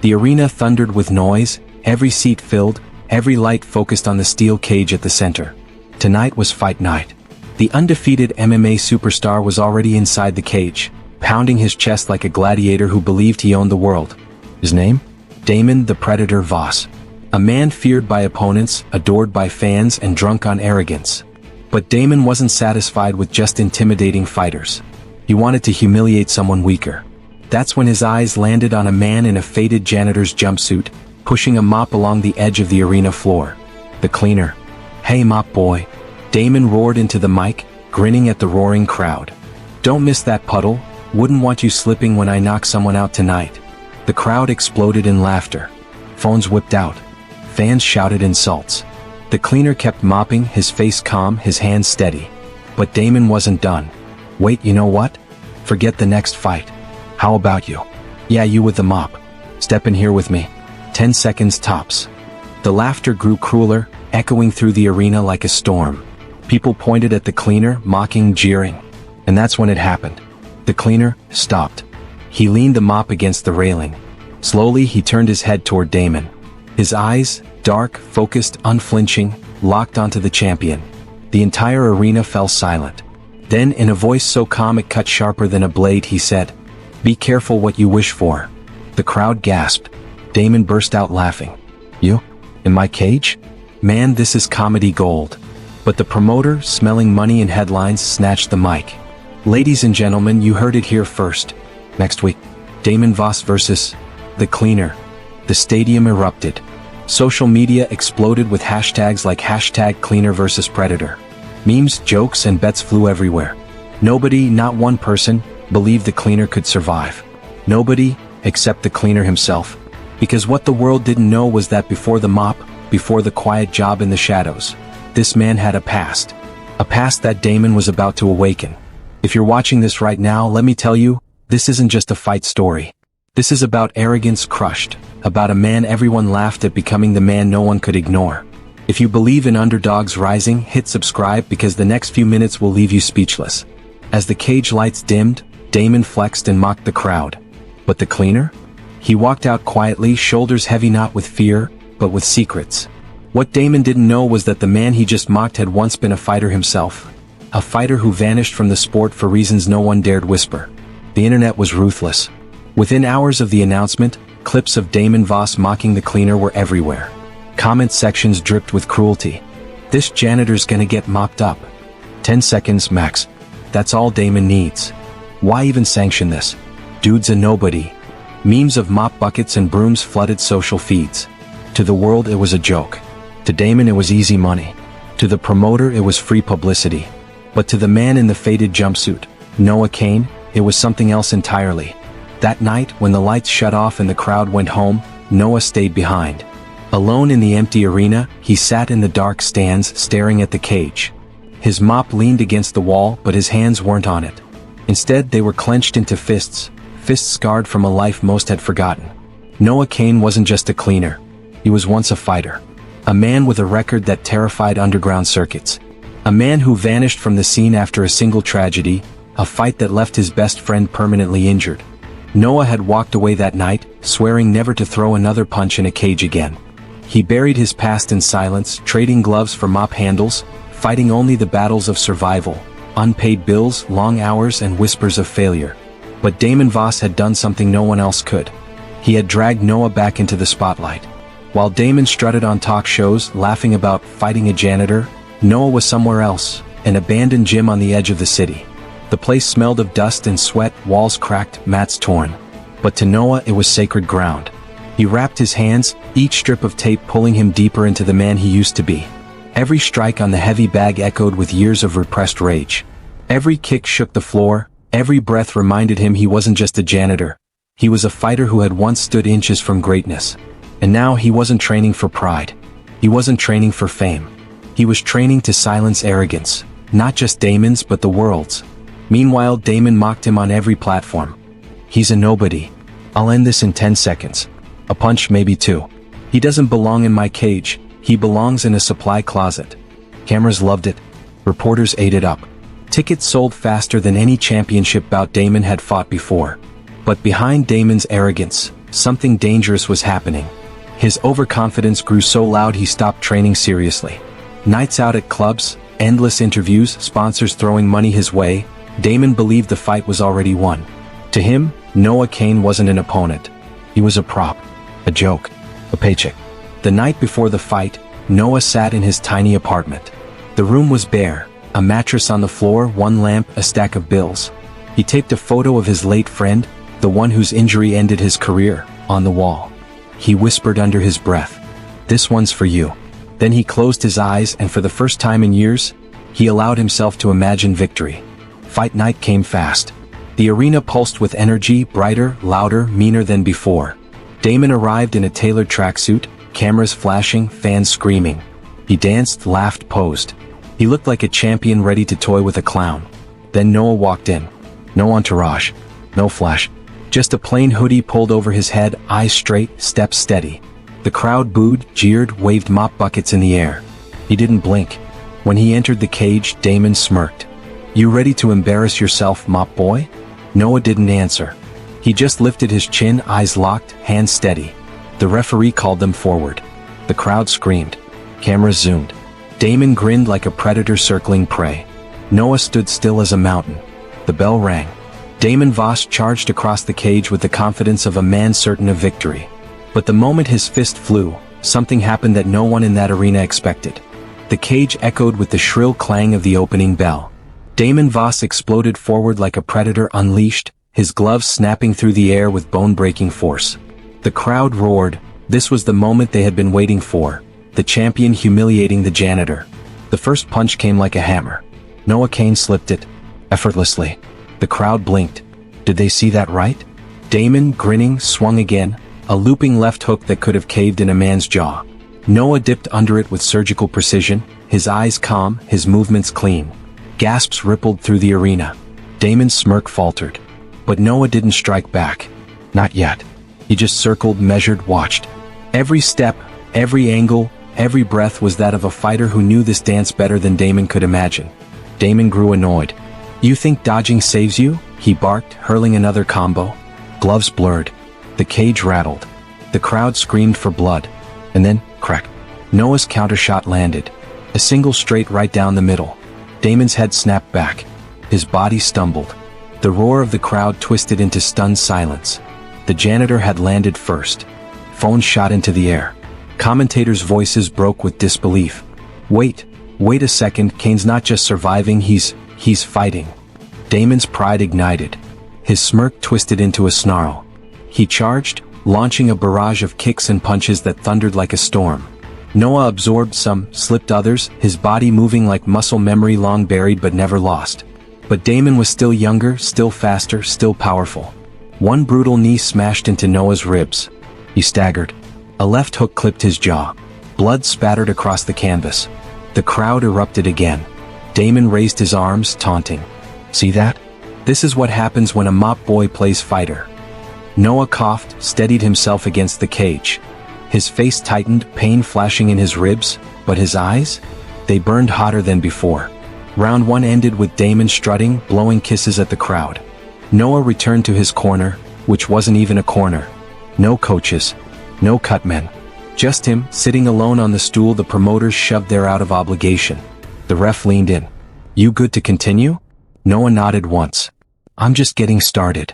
The arena thundered with noise, every seat filled, every light focused on the steel cage at the center. Tonight was fight night. The undefeated MMA superstar was already inside the cage, pounding his chest like a gladiator who believed he owned the world. His name? Damon the Predator Voss. A man feared by opponents, adored by fans, and drunk on arrogance. But Damon wasn't satisfied with just intimidating fighters. He wanted to humiliate someone weaker. That's when his eyes landed on a man in a faded janitor's jumpsuit, pushing a mop along the edge of the arena floor. The cleaner. "Hey mop boy." Damon roared into the mic, grinning at the roaring crowd. "Don't miss that puddle, wouldn't want you slipping when I knock someone out tonight." The crowd exploded in laughter. Phones whipped out. Fans shouted insults. The cleaner kept mopping, his face calm, his hands steady. But Damon wasn't done. "Wait, you know what? Forget the next fight. How about you? Yeah, you with the mop. Step in here with me. 10 seconds tops." The laughter grew crueler, echoing through the arena like a storm. People pointed at the cleaner, mocking, jeering. And that's when it happened. The cleaner stopped. He leaned the mop against the railing. Slowly, he turned his head toward Damon. His eyes, dark, focused, unflinching, locked onto the champion. The entire arena fell silent. Then, in a voice so calm it cut sharper than a blade, he said, "Be careful what you wish for." The crowd gasped. Damon burst out laughing. "You? In my cage? Man, this is comedy gold." But the promoter, smelling money and headlines, snatched the mic. "Ladies and gentlemen, you heard it here first. Next week, Damon Voss versus the Cleaner." The stadium erupted. Social media exploded with hashtags like #Cleaner versus Predator. Memes, jokes, and bets flew everywhere. Nobody, not one person, believed the Cleaner could survive. Nobody, except the Cleaner himself. Because what the world didn't know was that before the mop, before the quiet job in the shadows, this man had a past. A past that Damon was about to awaken. If you're watching this right now, let me tell you, this isn't just a fight story. This is about arrogance crushed, about a man everyone laughed at becoming the man no one could ignore. If you believe in underdogs rising, hit subscribe because the next few minutes will leave you speechless. As the cage lights dimmed, Damon flexed and mocked the crowd. But the Cleaner? He walked out quietly, shoulders heavy not with fear, but with secrets. What Damon didn't know was that the man he just mocked had once been a fighter himself. A fighter who vanished from the sport for reasons no one dared whisper. The internet was ruthless. Within hours of the announcement, clips of Damon Voss mocking the Cleaner were everywhere. Comment sections dripped with cruelty. "This janitor's gonna get mopped up. 10 seconds max. That's all Damon needs. Why even sanction this? Dude's a nobody." Memes of mop buckets and brooms flooded social feeds. To the world it was a joke. To Damon it was easy money. To the promoter it was free publicity. But to the man in the faded jumpsuit, Noah Kane, it was something else entirely. That night, when the lights shut off and the crowd went home, Noah stayed behind. Alone in the empty arena, he sat in the dark stands staring at the cage. His mop leaned against the wall, but his hands weren't on it. Instead, they were clenched into fists scarred from a life most had forgotten. Noah Kane wasn't just a cleaner. He was once a fighter. A man with a record that terrified underground circuits. A man who vanished from the scene after a single tragedy, a fight that left his best friend permanently injured. Noah had walked away that night, swearing never to throw another punch in a cage again. He buried his past in silence, trading gloves for mop handles, fighting only the battles of survival, unpaid bills, long hours, and whispers of failure. But Damon Voss had done something no one else could. He had dragged Noah back into the spotlight. While Damon strutted on talk shows, laughing about fighting a janitor, Noah was somewhere else, an abandoned gym on the edge of the city. The place smelled of dust and sweat, walls cracked, mats torn. But to Noah it was sacred ground. He wrapped his hands, each strip of tape pulling him deeper into the man he used to be. Every strike on the heavy bag echoed with years of repressed rage. Every kick shook the floor, every breath reminded him he wasn't just a janitor. He was a fighter who had once stood inches from greatness. And now he wasn't training for pride. He wasn't training for fame. He was training to silence arrogance, not just Damon's but the world's. Meanwhile, Damon mocked him on every platform. "He's a nobody. I'll end this in 10 seconds. A punch, maybe 2. He doesn't belong in my cage, he belongs in a supply closet." Cameras loved it. Reporters ate it up. Tickets sold faster than any championship bout Damon had fought before. But behind Damon's arrogance, Something dangerous was happening. His overconfidence grew so loud he stopped training seriously. Nights out at clubs, endless interviews, sponsors throwing money his way, Damon believed the fight was already won. To him, Noah Kane wasn't an opponent. He was a prop, a joke, a paycheck. The night before the fight, Noah sat in his tiny apartment. The room was bare, a mattress on the floor, one lamp, a stack of bills. He taped a photo of his late friend, the one whose injury ended his career, on the wall. He whispered under his breath, "This one's for you." Then he closed his eyes and for the first time in years, he allowed himself to imagine victory. Fight night came fast. The arena pulsed with energy, brighter, louder, meaner than before. Damon arrived in a tailored tracksuit, cameras flashing, fans screaming. He danced, laughed, posed. He looked like a champion ready to toy with a clown. Then Noah walked in. No entourage, no flash. Just a plain hoodie pulled over his head, eyes straight, steps steady. The crowd booed, jeered, waved mop buckets in the air. He didn't blink. When he entered the cage, Damon smirked. "You ready to embarrass yourself, mop boy?" Noah didn't answer. He just lifted his chin, eyes locked, hands steady. The referee called them forward. The crowd screamed. Cameras zoomed. Damon grinned like a predator circling prey. Noah stood still as a mountain. The bell rang. Damon Voss charged across the cage with the confidence of a man certain of victory. But the moment his fist flew, something happened that no one in that arena expected. The cage echoed with the shrill clang of the opening bell. Damon Voss exploded forward like a predator unleashed, his gloves snapping through the air with bone-breaking force. The crowd roared. This was the moment they had been waiting for, the champion humiliating the janitor. The first punch came like a hammer. Noah Kane slipped it, effortlessly. The crowd blinked. Did they see that right? Damon, grinning, swung again, a looping left hook that could have caved in a man's jaw. Noah dipped under it with surgical precision, his eyes calm, his movements clean. Gasps rippled through the arena. Damon's smirk faltered. But Noah didn't strike back. Not yet. He just circled, measured, watched. Every step, every angle, every breath was that of a fighter who knew this dance better than Damon could imagine. Damon grew annoyed. "You think dodging saves you?" he barked, hurling another combo. Gloves blurred. The cage rattled. The crowd screamed for blood. And then, crack. Noah's countershot landed. A single straight right down the middle. Damon's head snapped back. His body stumbled. The roar of the crowd twisted into stunned silence. The janitor had landed first. Phones shot into the air. Commentators' voices broke with disbelief. Wait a second, Kane's not just surviving, he's fighting." Damon's pride ignited. His smirk twisted into a snarl. He charged, launching a barrage of kicks and punches that thundered like a storm. Noah absorbed some, slipped others, his body moving like muscle memory long buried but never lost. But Damon was still younger, still faster, still powerful. One brutal knee smashed into Noah's ribs. He staggered. A left hook clipped his jaw. Blood spattered across the canvas. The crowd erupted again. Damon raised his arms, taunting. "See that? This is what happens when a mop boy plays fighter." Noah coughed, steadied himself against the cage. His face tightened, pain flashing in his ribs, but his eyes? They burned hotter than before. Round one ended with Damon strutting, blowing kisses at the crowd. Noah returned to his corner, which wasn't even a corner. No coaches. No cutmen. Just him, sitting alone on the stool the promoters shoved there out of obligation. The ref leaned in. "You good to continue?" Noah nodded once. "I'm just getting started."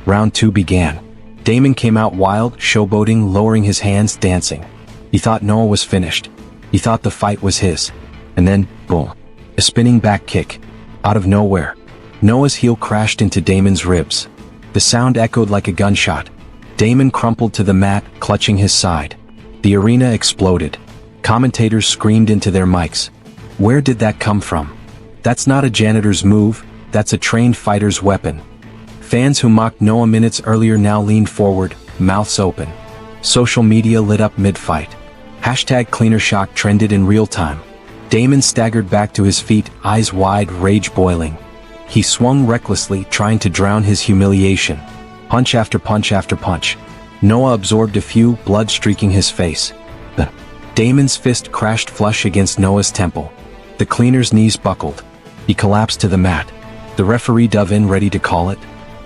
Round two began. Damon came out wild, showboating, lowering his hands, dancing. He thought Noah was finished. He thought the fight was his. And then, boom. A spinning back kick. Out of nowhere. Noah's heel crashed into Damon's ribs. The sound echoed like a gunshot. Damon crumpled to the mat, clutching his side. The arena exploded. Commentators screamed into their mics. Where did that come from? That's not a janitor's move, that's a trained fighter's weapon. Fans who mocked Noah minutes earlier now leaned forward, mouths open. Social media lit up mid-fight. #CleanerShock trended in real time. Damon staggered back to his feet, eyes wide, rage boiling. He swung recklessly, trying to drown his humiliation. Punch after punch after punch. Noah absorbed a few, blood streaking his face. Damon's fist crashed flush against Noah's temple. The cleaner's knees buckled. He collapsed to the mat. The referee dove in ready to call it.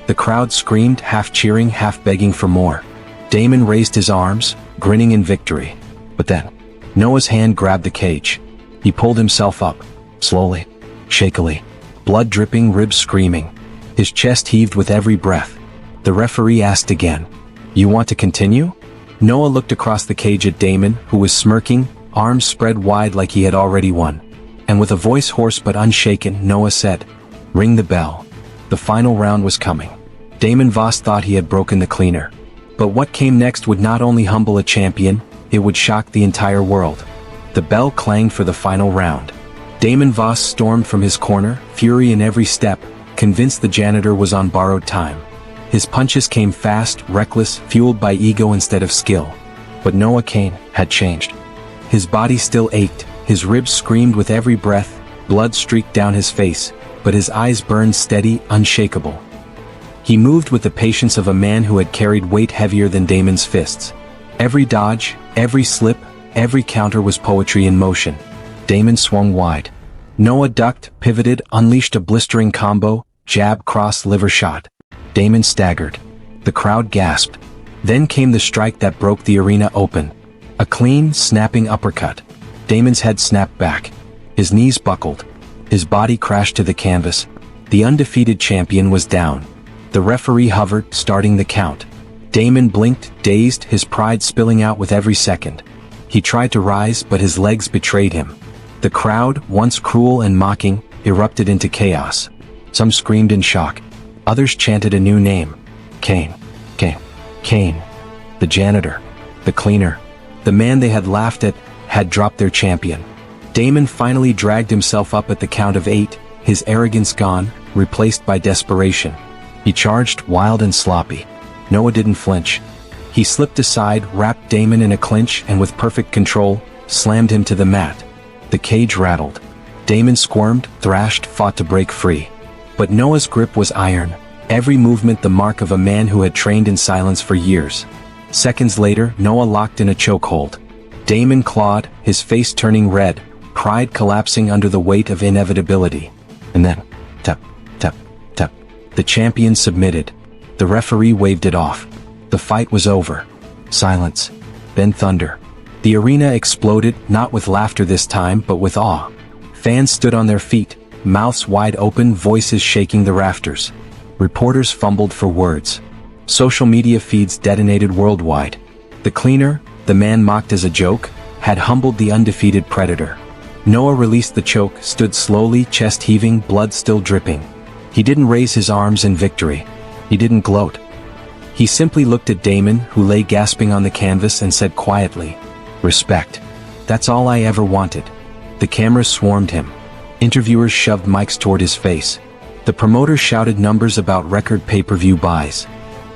The crowd screamed, half cheering, half begging for more. Damon raised his arms, grinning in victory. But then, Noah's hand grabbed the cage. He pulled himself up, slowly, shakily, blood dripping, ribs screaming. His chest heaved with every breath. The referee asked again, "You want to continue?" Noah looked across the cage at Damon, who was smirking, arms spread wide like he had already won. And with a voice hoarse but unshaken, Noah said, "Ring the bell." The final round was coming. Damon Voss thought he had broken the cleaner. But what came next would not only humble a champion, it would shock the entire world. The bell clanged for the final round. Damon Voss stormed from his corner, fury in every step, convinced the janitor was on borrowed time. His punches came fast, reckless, fueled by ego instead of skill. But Noah Kane had changed. His body still ached, his ribs screamed with every breath, blood streaked down his face, but his eyes burned steady, unshakable. He moved with the patience of a man who had carried weight heavier than Damon's fists. Every dodge, every slip, every counter was poetry in motion. Damon swung wide. Noah ducked, pivoted, unleashed a blistering combo, jab, cross, liver shot. Damon staggered. The crowd gasped. Then came the strike that broke the arena open. A clean, snapping uppercut. Damon's head snapped back. His knees buckled. His body crashed to the canvas. The undefeated champion was down. The referee hovered, starting the count. Damon blinked, dazed, his pride spilling out with every second. He tried to rise, but his legs betrayed him. The crowd, once cruel and mocking, erupted into chaos. Some screamed in shock. Others chanted a new name. Kane. Kane. Kane. The janitor. The cleaner. The man they had laughed at had dropped their champion. Damon finally dragged himself up at the count of 8, his arrogance gone, replaced by desperation. He charged, wild and sloppy. Noah didn't flinch. He slipped aside, wrapped Damon in a clinch, and with perfect control, slammed him to the mat. The cage rattled. Damon squirmed, thrashed, fought to break free. But Noah's grip was iron, every movement the mark of a man who had trained in silence for years. Seconds later, Noah locked in a chokehold. Damon clawed, his face turning red, pride collapsing under the weight of inevitability. And then, tap, tap, tap. The champion submitted. The referee waved it off. The fight was over. Silence. Then thunder. The arena exploded, not with laughter this time, but with awe. Fans stood on their feet, mouths wide open, voices shaking the rafters. Reporters fumbled for words. Social media feeds detonated worldwide. The cleaner, the man mocked as a joke, had humbled the undefeated predator. Noah released the choke, stood slowly, chest heaving, blood still dripping. He didn't raise his arms in victory. He didn't gloat. He simply looked at Damon, who lay gasping on the canvas, and said quietly, "Respect. That's all I ever wanted." The cameras swarmed him. Interviewers shoved mics toward his face. The promoters shouted numbers about record pay-per-view buys.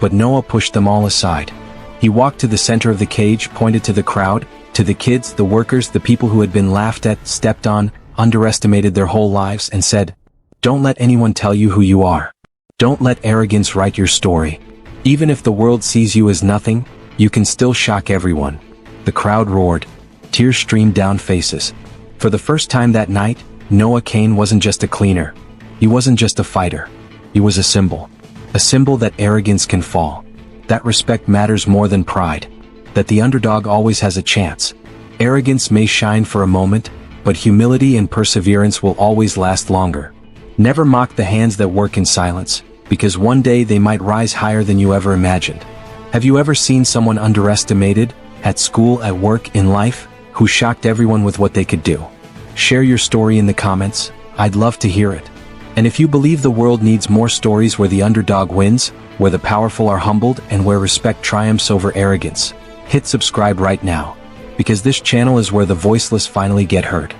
But Noah pushed them all aside. He walked to the center of the cage, pointed to the crowd, to the kids, the workers, the people who had been laughed at, stepped on, underestimated their whole lives, and said, "Don't let anyone tell you who you are. Don't let arrogance write your story. Even if the world sees you as nothing, you can still shock everyone." The crowd roared. Tears streamed down faces. For the first time that night, Noah Kane wasn't just a cleaner. He wasn't just a fighter. He was a symbol. A symbol that arrogance can fall. That respect matters more than pride. That the underdog always has a chance. Arrogance may shine for a moment, but humility and perseverance will always last longer. Never mock the hands that work in silence, because one day they might rise higher than you ever imagined. Have you ever seen someone underestimated, at school, at work, in life, who shocked everyone with what they could do? Share your story in the comments. I'd love to hear it. And if you believe the world needs more stories where the underdog wins, where the powerful are humbled, and where respect triumphs over arrogance, hit subscribe right now. Because this channel is where the voiceless finally get heard.